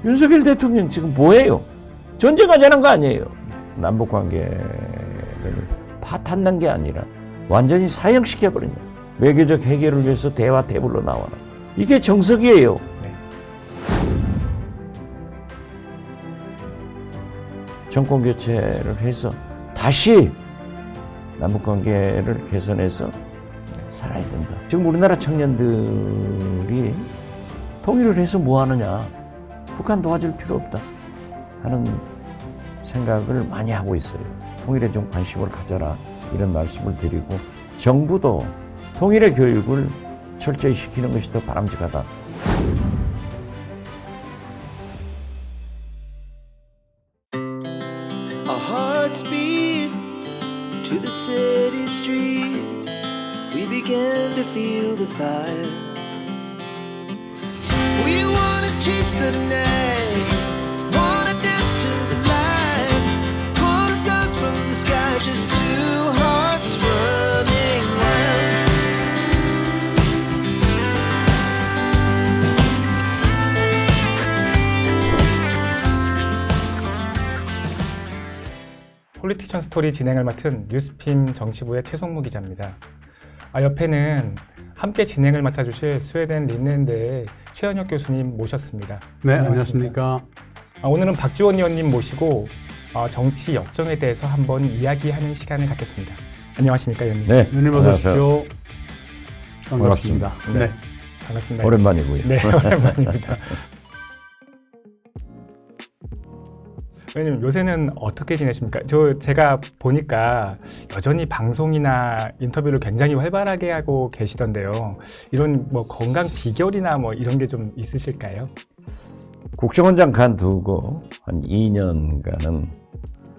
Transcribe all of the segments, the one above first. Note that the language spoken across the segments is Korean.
윤석열 대통령 지금 뭐예요? 전쟁하자는 거 아니에요. 남북관계를 파탄난 게 아니라 완전히 사형시켜버린다. 외교적 해결을 위해서 대화 테이블로 나와라. 이게 정석이에요. 정권 교체를 해서 다시 남북관계를 개선해서 살아야 된다. 지금 우리나라 청년들이 통일을 해서 뭐 하느냐. 북한 도와줄 필요 없다 하는 생각을 많이 하고 있어요. 통일에 좀 관심을 가져라 이런 말씀을 드리고 정부도 통일의 교육을 철저히 시키는 것이 더 바람직하다. Our hearts beat to the city streets. We began to feel the fire. We wanna chase the night, wanna dance to the light. Pull stars from the sky, just two hearts running wild. 폴리티션 스토리 진행을 맡은 뉴스핌 정치부의 최송무 기자입니다. 옆에는 함께 진행을 맡아주실 스웨덴 린넨대의 최현혁 교수님 모셨습니다. 네, 안녕하십니까. 오늘은 박지원 의원님 모시고 정치 역정에 대해서 한번 이야기하는 시간을 갖겠습니다. 안녕하십니까, 의원님? 네, 의원님 어서 오십시오. 반갑습니다. 네. 반갑습니다. 오랜만이고요. 네, 오랜만입니다. 의원님, 요새는 어떻게 지내십니까? 제가 보니까 여전히 방송이나 인터뷰를 굉장히 활발하게 하고 계시던데요. 이런 뭐 건강 비결이나 뭐 이런 게 좀 있으실까요? 국정원장 간두고 한 2년간은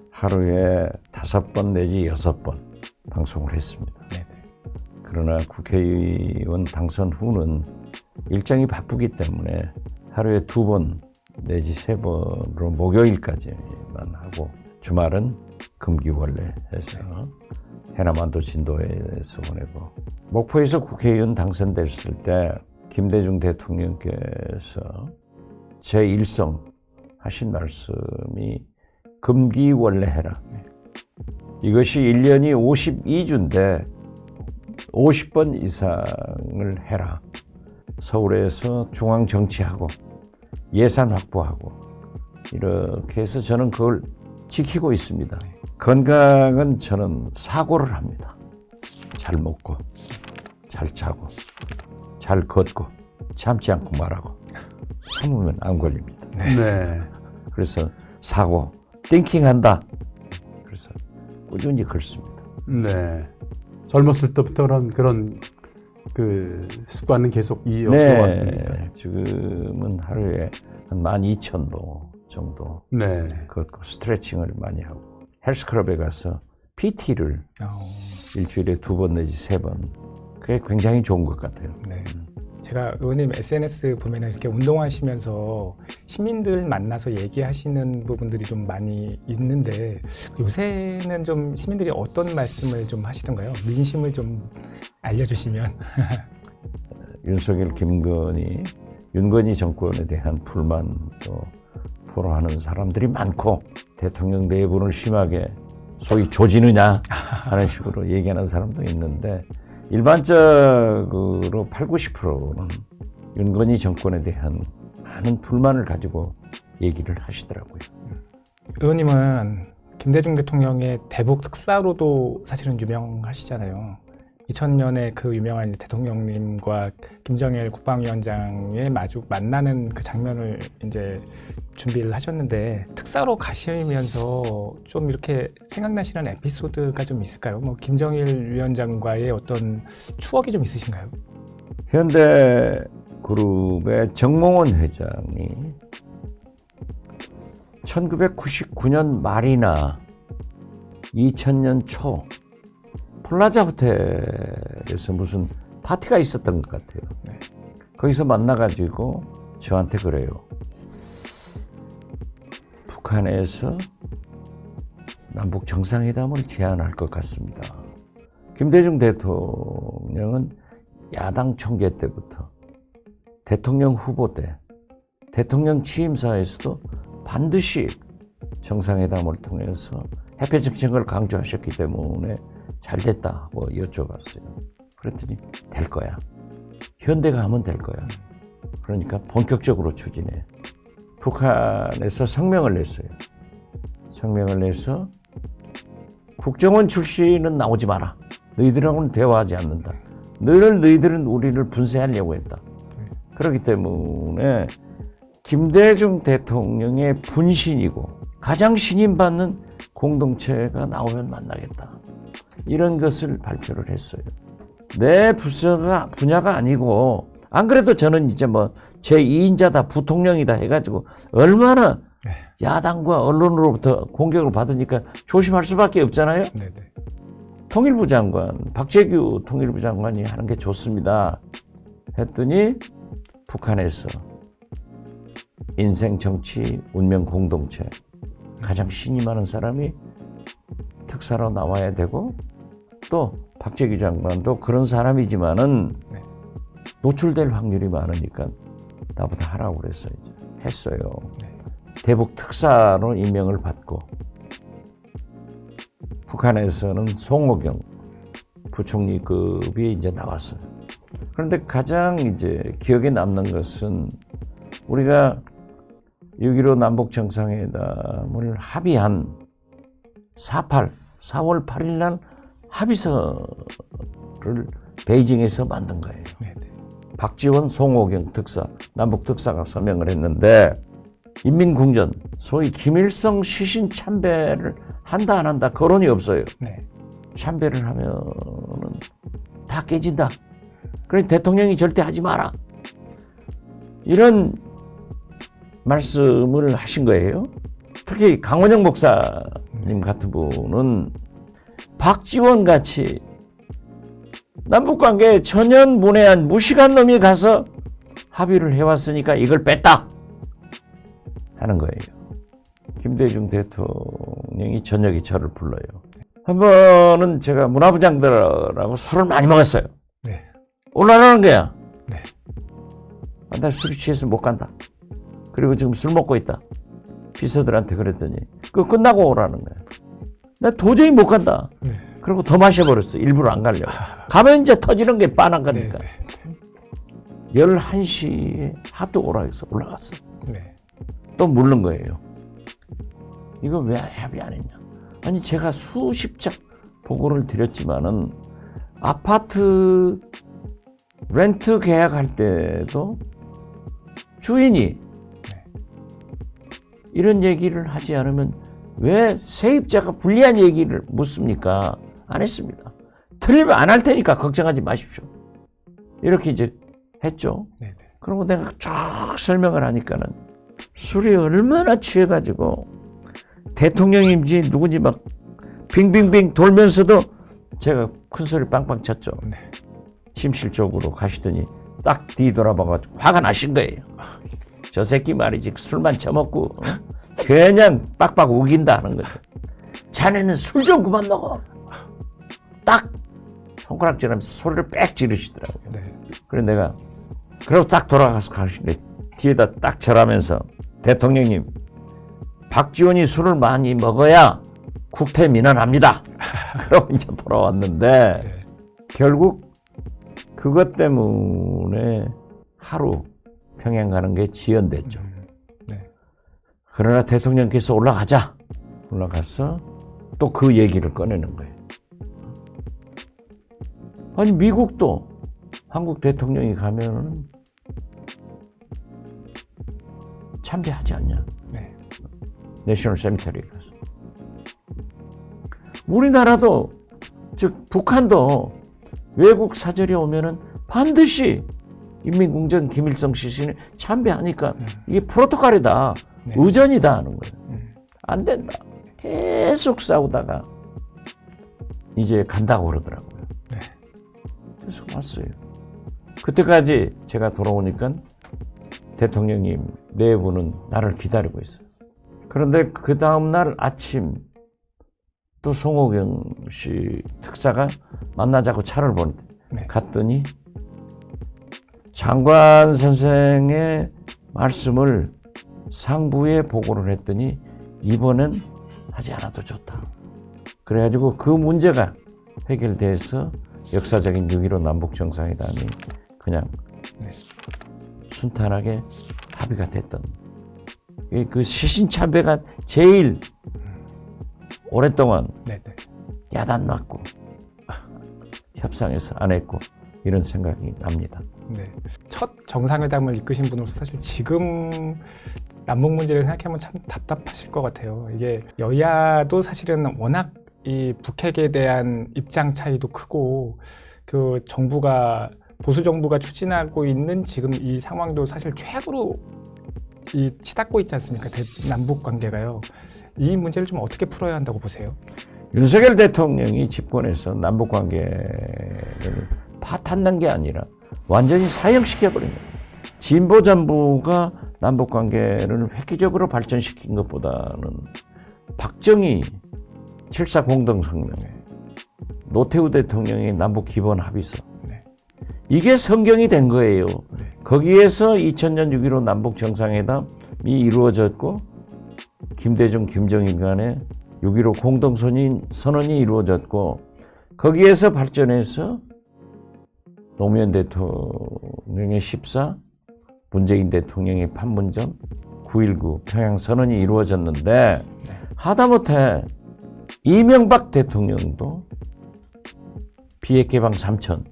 하루에 5번 내지 6번 방송을 했습니다. 네. 그러나 국회의원 당선 후는 일정이 바쁘기 때문에 하루에 2번 내지 3번으로 목요일까지만 하고 주말은 금기원래해서 해남안도 진도에서 보내고 목포에서 국회의원 당선됐을 때 김대중 대통령께서 제1성 하신 말씀이 금기원래해라. 이것이 1년이 52주인데 50번 이상을 해라. 서울에서 중앙 정치하고 예산 확보하고 이렇게 해서 저는 그걸 지키고 있습니다. 건강은 저는 사고를 합니다. 잘 먹고 잘 자고 잘 걷고 참지 않고 말하고 참으면 안 걸립니다. 네. 그래서 사고 띵킹한다. 그래서 꾸준히 걷습니다. 네. 젊었을 때부터 그런 그 습관은 계속 이어져 네, 왔습니까? 지금은 하루에 한 12,000보 정도 네. 걷고 스트레칭을 많이 하고 헬스클럽에 가서 PT를 일주일에 2번 내지 3번. 그게 굉장히 좋은 것 같아요. 네. 제가 의원님 SNS 보면 이렇게 운동하시면서 시민들 만나서 얘기하시는 부분들이 좀 많이 있는데 요새는 좀 시민들이 어떤 말씀을 좀 하시던가요? 민심을 좀 알려주시면. 윤석열, 윤건희 정권에 대한 불만도 토로하는 사람들이 많고 대통령 내분을 심하게 소위 조지느냐 하는 식으로 얘기하는 사람도 있는데 일반적으로 80~90%는 윤건희 정권에 대한 많은 불만을 가지고 얘기를 하시더라고요. 의원님은 김대중 대통령의 대북 특사로도 사실은 유명하시잖아요. 2000년에 그 유명한 대통령님과 김정일 국방위원장의 마주 만나는 그 장면을 이제 준비를 하셨는데 특사로 가시면서 좀 이렇게 생각나시는 에피소드가 좀 있을까요? 뭐 김정일 위원장과의 어떤 추억이 좀 있으신가요? 현대그룹의 정몽원 회장이 1999년 말이나 2000년 초 플라자 호텔에서 무슨 파티가 있었던 것 같아요. 네. 거기서 만나가지고 저한테 그래요. 북한에서 남북 정상회담을 제안할 것 같습니다. 김대중 대통령은 야당 총재 때부터 대통령 후보 때 대통령 취임사에서도 반드시 정상회담을 통해서 해협 정책을 강조하셨기 때문에 잘 됐다고 여쭤봤어요. 그랬더니 될 거야. 현대가 하면 될 거야. 그러니까 본격적으로 추진해. 북한에서 성명을 냈어요. 성명을 내서 국정원 출신은 나오지 마라. 너희들하고는 대화하지 않는다. 너희들은 우리를 분쇄하려고 했다. 그렇기 때문에 김대중 대통령의 분신이고 가장 신임받는 공동체가 나오면 만나겠다. 이런 것을 발표를 했어요. 내 분야가 아니고, 안 그래도 저는 이제 뭐 제2인자다, 부통령이다 해가지고 얼마나 야당과 언론으로부터 공격을 받으니까 조심할 수밖에 없잖아요. 네네. 통일부 장관, 박재규 통일부 장관이 하는 게 좋습니다. 했더니 북한에서 인생, 정치, 운명 공동체 가장 신임하는 사람이 특사로 나와야 되고, 또 박재규 장관도 그런 사람이지만은 네. 노출될 확률이 많으니까 나보다 하라고 그랬어요. 했어요. 네. 대북 특사로 임명을 받고, 북한에서는 송호경 부총리급이 이제 나왔어요. 그런데 가장 이제 기억에 남는 것은 우리가 6.15 남북 정상회담을 합의한 4월 8일 날 합의서를 베이징에서 만든 거예요. 네네. 박지원, 송호경 특사, 남북 특사가 서명을 했는데, 인민궁전, 소위 김일성 시신 참배를 한다 안 한다 거론이 없어요. 네. 참배를 하면은 다 깨진다. 그러니 대통령이 절대 하지 마라. 이런 말씀을 하신 거예요. 특히 강원영 목사님 같은 분은 박지원 같이 남북관계에 천연문외한 무식한 놈이 가서 합의를 해왔으니까 이걸 뺐다 하는 거예요. 김대중 대통령이 저녁에 저를 불러요. 한 번은 제가 문화부장들하고 술을 많이 먹었어요. 네. 올라가는 거야. 네. 나 술이 취해서 못 간다. 그리고 지금 술 먹고 있다. 비서들한테 그랬더니 그거 끝나고 오라는 거야. 나 도저히 못 간다. 네. 그리고 더 마셔버렸어. 일부러 안 가려고. 가면 이제 터지는 게 빤한 거니까. 네. 11시에 하도 오라 해서 올라갔어. 네. 또 물는 거예요. 이거 왜 합의 안 했냐. 아니 제가 수십 장 보고를 드렸지만은 아파트 렌트 계약할 때도 주인이 이런 얘기를 하지 않으면 왜 세입자가 불리한 얘기를 묻습니까? 안 했습니다. 틀리면 안 할 테니까 걱정하지 마십시오. 이렇게 이제 했죠. 네네. 그리고 내가 쫙 설명을 하니까는 술이 얼마나 취해가지고 대통령인지 누군지 막 빙빙빙 돌면서도 제가 큰 소리 빵빵 쳤죠. 네. 침실 쪽으로 가시더니 딱 뒤돌아봐가지고 화가 나신 거예요. 저 새끼 말이지 술만 처먹고 그냥 빡빡 우긴다 하는 거죠. 자네는 술 좀 그만 먹어. 딱 손가락질하면서 소리를 빽 지르시더라고요. 네. 그래서 내가 그러고 딱 돌아가서 가시는데 뒤에다 딱 절하면서 대통령님, 박지원이 술을 많이 먹어야 국태 민원합니다. 그러고 이제 돌아왔는데 네. 결국 그것 때문에 하루 평양 가는 게 지연됐죠. 네. 그러나 대통령께서 올라가자. 올라가서 또 그 얘기를 꺼내는 거예요. 아니 미국도 한국 대통령이 가면 참배하지 않냐. 네. 내셔널 세미터리에 가서. 우리나라도 즉 북한도 외국 사절이 오면은 반드시 인민궁전 김일성 시신을 참배하니까 이게 프로토콜이다. 네. 의전이다 하는 거예요. 안 된다. 계속 싸우다가 이제 간다고 그러더라고요. 네. 그래서 왔어요. 그때까지 제가 돌아오니까 대통령님 네 분은 나를 기다리고 있어요. 그런데 그 다음날 아침 또 송호경 씨 특사가 만나자고 차를 보는데 네. 갔더니 장관 선생의 말씀을 상부에 보고를 했더니 이번엔 하지 않아도 좋다. 그래가지고 그 문제가 해결돼서 역사적인 6.15 남북정상회담이 그냥 순탄하게 합의가 됐던 그 시신참배가 제일 오랫동안 네네. 야단 맞고 협상에서 안 했고 이런 생각이 납니다. 네. 첫 정상회담을 이끄신 분으로서 사실 지금 남북 문제를 생각하면 참 답답하실 것 같아요. 이게 여야도 사실은 워낙 이 북핵에 대한 입장 차이도 크고 그 정부가 보수 정부가 추진하고 있는 지금 이 상황도 사실 최악으로 이 치닫고 있지 않습니까? 남북 관계가요. 이 문제를 좀 어떻게 풀어야 한다고 보세요? 윤석열 대통령이 집권해서 남북 관계를 파탄난 게 아니라 완전히 사형시켜버린 거예요. 진보 정부가 남북 관계를 획기적으로 발전시킨 것보다는 박정희 7.4 공동성명, 노태우 대통령의 남북 기본 합의서, 이게 성경이 된 거예요. 거기에서 2000년 6.15 남북 정상회담이 이루어졌고 김대중, 김정일 간의 6.15 공동선언이 이루어졌고 거기에서 발전해서 노무현 대통령의 14, 문재인 대통령의 판문점, 9.19 평양선언이 이루어졌는데 하다못해 이명박 대통령도 비핵개방 3천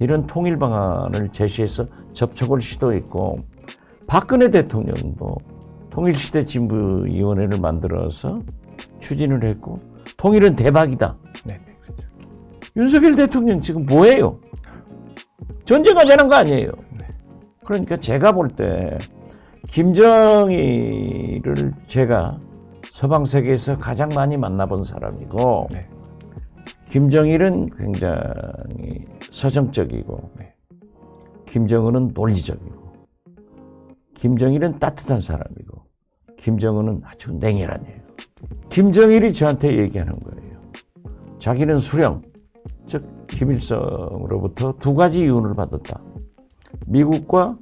이런 통일 방안을 제시해서 접촉을 시도했고 박근혜 대통령도 통일시대진보위원회를 만들어서 추진을 했고 통일은 대박이다. 네, 그렇죠. 윤석열 대통령 지금 뭐예요? 전쟁하자는 거 아니에요. 그러니까 제가 볼 때 김정일을 제가 서방 세계에서 가장 많이 만나본 사람이고 네. 김정일은 굉장히 서정적이고 김정은은 논리적이고 김정일은 따뜻한 사람이고 김정은은 아주 냉혈한 애예요. 김정일이 저한테 얘기하는 거예요. 자기는 수령, 즉 김일성으로부터 두 가지 이윤을 받았다. 미국과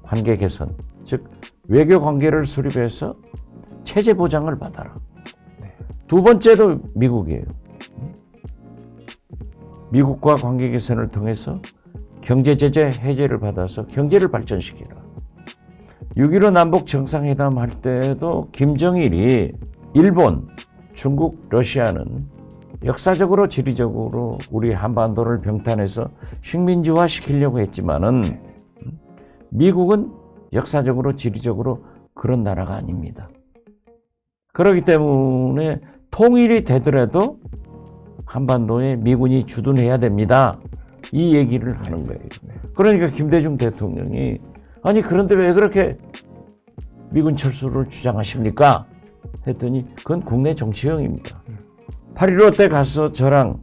관계 개선, 즉 외교 관계를 수립해서 체제 보장을 받아라. 두 번째도 미국이에요. 미국과 관계 개선을 통해서 경제 제재 해제를 받아서 경제를 발전시키라. 6.15 남북 정상회담 할 때도 김정일이 일본, 중국, 러시아는 역사적으로 지리적으로 우리 한반도를 병탄해서 식민지화 시키려고 했지만은 미국은 역사적으로 지리적으로 그런 나라가 아닙니다. 그렇기 때문에 통일이 되더라도 한반도에 미군이 주둔해야 됩니다. 이 얘기를 하는 거예요. 그러니까 김대중 대통령이 아니 그런데 왜 그렇게 미군 철수를 주장하십니까? 했더니 그건 국내 정치형입니다. 8.15 때 가서 저랑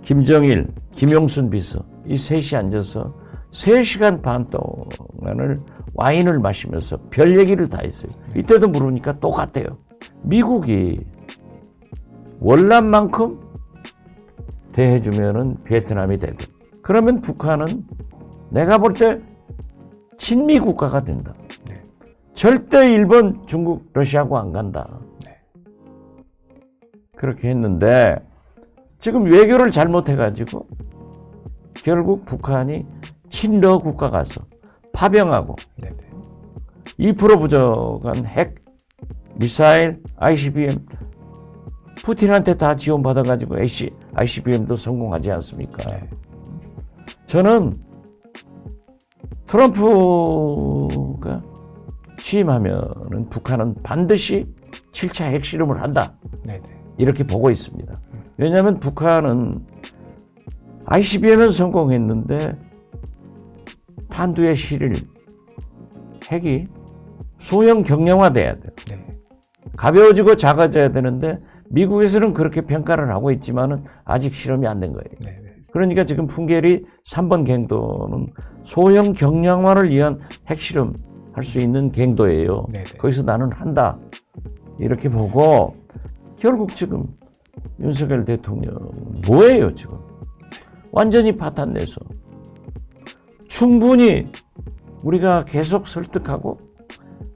김정일, 김용순 비서 이 셋이 앉아서 3시간 반 동안을 와인을 마시면서 별 얘기를 다 했어요. 이때도 물으니까 똑같대요. 미국이 월남만큼 대해주면은 베트남이 되든 그러면 북한은 내가 볼 때 친미 국가가 된다. 절대 일본, 중국, 러시아하고 안 간다. 그렇게 했는데 지금 외교를 잘못해가지고 결국 북한이 친러 국가 가서 파병하고 2% 부족한 핵, 미사일, ICBM 푸틴한테 다 지원받아가지고 ICBM도 성공하지 않습니까? 저는 트럼프가 취임하면은 북한은 반드시 7차 핵실험을 한다. 이렇게 보고 있습니다. 왜냐하면 북한은 ICBM은 성공했는데 탄두에 실을 핵이 소형 경량화돼야 돼요. 가벼워지고 작아져야 되는데 미국에서는 그렇게 평가를 하고 있지만은 아직 실험이 안 된 거예요. 그러니까 지금 풍계리 3번 갱도는 소형 경량화를 위한 핵실험 할 수 있는 갱도예요. 거기서 나는 한다. 이렇게 보고 결국 지금 윤석열 대통령 뭐예요 지금? 완전히 파탄내서 충분히 우리가 계속 설득하고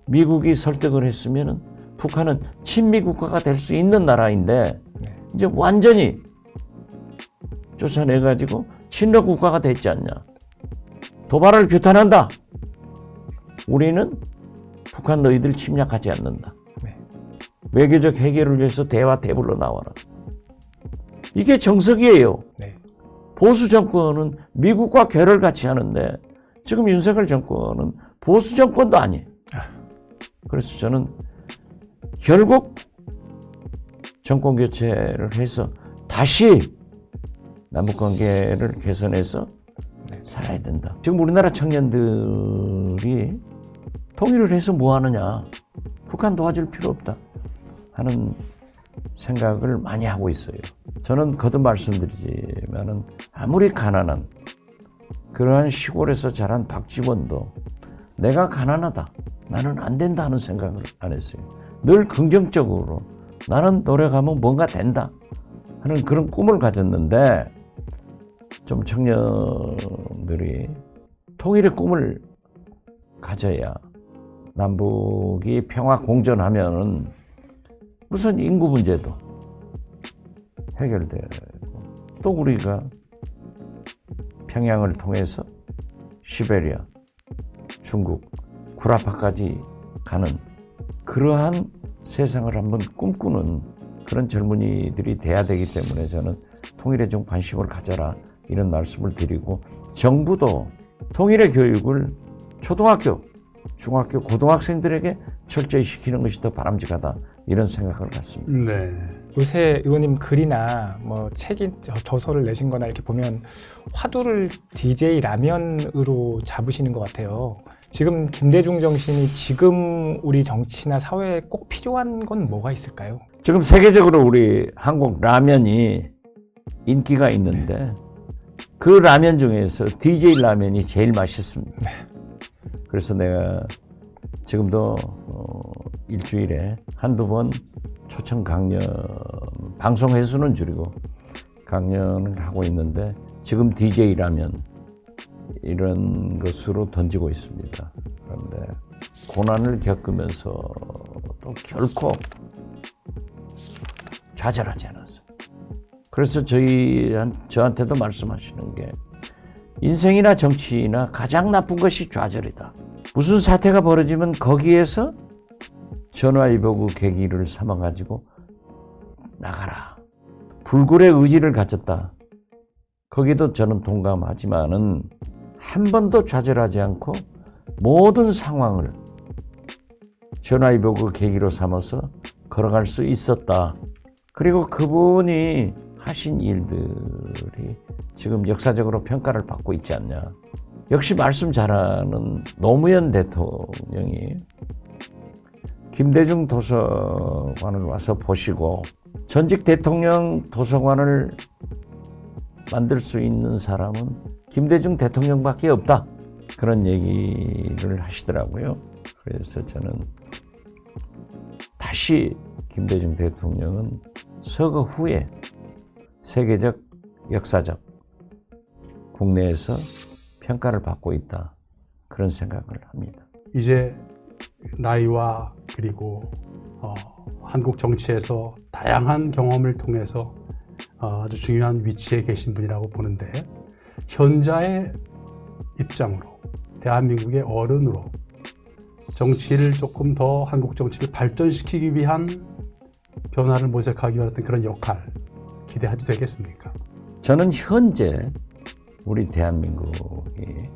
미국이 설득을 했으면 북한은 친미 국가가 될 수 있는 나라인데 네. 이제 완전히 쫓아내가지고 친러 국가가 됐지 않냐. 도발을 규탄한다. 우리는 북한 너희들 침략하지 않는다. 네. 외교적 해결을 위해서 대화 테이블로 나와라. 이게 정석이에요. 네. 보수 정권은 미국과 결을 같이 하는데 지금 윤석열 정권은 보수 정권도 아니에요. 그래서 저는 결국 정권 교체를 해서 다시 남북관계를 개선해서 살아야 된다. 지금 우리나라 청년들이 통일을 해서 뭐 하느냐. 북한 도와줄 필요 없다 하는 생각을 많이 하고 있어요. 저는 거듭 말씀드리지만은 아무리 가난한 그러한 시골에서 자란 박지원도 내가 가난하다. 나는 안 된다 하는 생각을 안 했어요. 늘 긍정적으로 나는 노력하면 뭔가 된다 하는 그런 꿈을 가졌는데 좀 청년들이 통일의 꿈을 가져야 남북이 평화 공존하면은 우선 인구 문제도 해결되고 또 우리가 평양을 통해서 시베리아, 중국, 구라파까지 가는 그러한 세상을 한번 꿈꾸는 그런 젊은이들이 돼야 되기 때문에 저는 통일에 좀 관심을 가져라 이런 말씀을 드리고 정부도 통일의 교육을 초등학교, 중학교, 고등학생들에게 철저히 시키는 것이 더 바람직하다 이런 생각을 갖습니다. 네. 요새 의원님 글이나 뭐 책이 저서를 내신 거나 이렇게 보면 화두를 DJ 라면으로 잡으시는 것 같아요. 지금 김대중 정신이 지금 우리 정치나 사회에 꼭 필요한 건 뭐가 있을까요? 지금 세계적으로 우리 한국 라면이 인기가 있는데 그 라면 중에서 DJ 라면이 제일 맛있습니다. 그래서 내가 지금도 일주일에 한두 번 초청 강연, 방송 횟수는 줄이고 강연을 하고 있는데 지금 DJ 라면 이런 것으로 던지고 있습니다. 그런데 고난을 겪으면서 또 결코 좌절하지 않았어요. 그래서 저한테도 말씀하시는 게 인생이나 정치나 가장 나쁜 것이 좌절이다. 무슨 사태가 벌어지면 거기에서 전화위복의 계기를 삼아가지고 나가라. 불굴의 의지를 가졌다. 거기도 저는 동감하지만은 한 번도 좌절하지 않고 모든 상황을 전화위복의 계기로 삼아서 걸어갈 수 있었다. 그리고 그분이 하신 일들이 지금 역사적으로 평가를 받고 있지 않냐. 역시 말씀 잘하는 노무현 대통령이 김대중 도서관을 와서 보시고 전직 대통령 도서관을 만들 수 있는 사람은 김대중 대통령밖에 없다. 그런 얘기를 하시더라고요. 그래서 저는 다시 김대중 대통령은 서거 후에 세계적, 역사적, 국내에서 평가를 받고 있다. 그런 생각을 합니다. 이제 나이와 그리고 한국 정치에서 다양한 경험을 통해서 아주 중요한 위치에 계신 분이라고 보는데 현자의 입장으로 대한민국의 어른으로 정치를 조금 더 한국 정치를 발전시키기 위한 변화를 모색하기 위한 어떤 그런 역할 기대해도 되겠습니까? 저는 현재 우리 대한민국이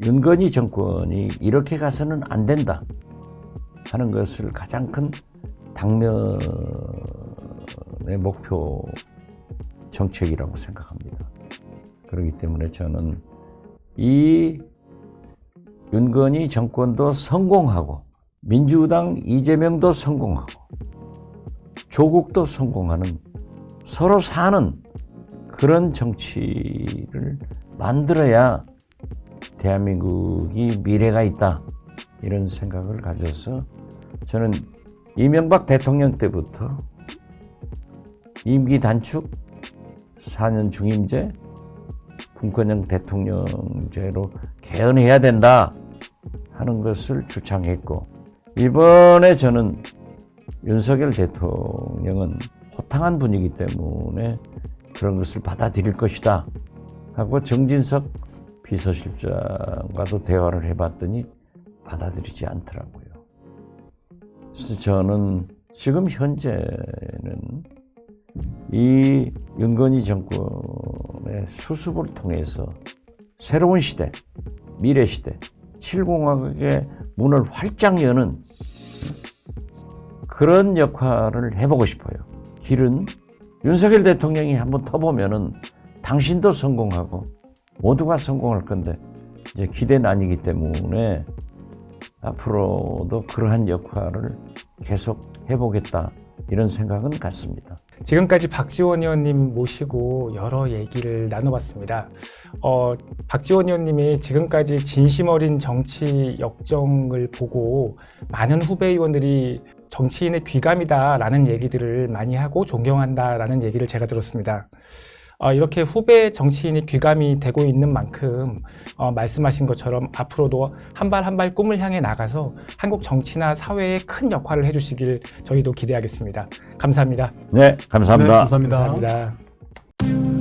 윤건희 정권이 이렇게 가서는 안 된다 하는 것을 가장 큰 당면의 목표 정책이라고 생각합니다. 그렇기 때문에 저는 이 윤건희 정권도 성공하고 민주당 이재명도 성공하고 조국도 성공하는 서로 사는 그런 정치를 만들어야 대한민국이 미래가 있다 이런 생각을 가져서 저는 이명박 대통령 때부터 임기 단축, 4년 중임제, 분권형 대통령제로 개헌해야 된다 하는 것을 주창했고, 이번에 저는 윤석열 대통령은 호탕한 분이기 때문에 그런 것을 받아들일 것이다 하고 정진석 비서실장과도 대화를 해봤더니 받아들이지 않더라고요. 그래서 저는 지금 현재는 이 윤건희 정권의 수습을 통해서 새로운 시대, 미래 시대, 7공화국의 문을 활짝 여는 그런 역할을 해보고 싶어요. 길은 윤석열 대통령이 한번 터보면은 당신도 성공하고 모두가 성공할 건데 이제 기대는 아니기 때문에 앞으로도 그러한 역할을 계속 해보겠다 이런 생각은 갖습니다. 지금까지 박지원 의원님 모시고 여러 얘기를 나눠봤습니다. 박지원 의원님이 지금까지 진심 어린 정치 역정을 보고 많은 후배 의원들이 정치인의 귀감이다라는 얘기들을 많이 하고 존경한다라는 얘기를 제가 들었습니다. 이렇게 후배 정치인이 귀감이 되고 있는 만큼 말씀하신 것처럼 앞으로도 한 발 한 발 꿈을 향해 나가서 한국 정치나 사회에 큰 역할을 해주시길 저희도 기대하겠습니다. 감사합니다. 네, 감사합니다. 네, 감사합니다. 감사합니다.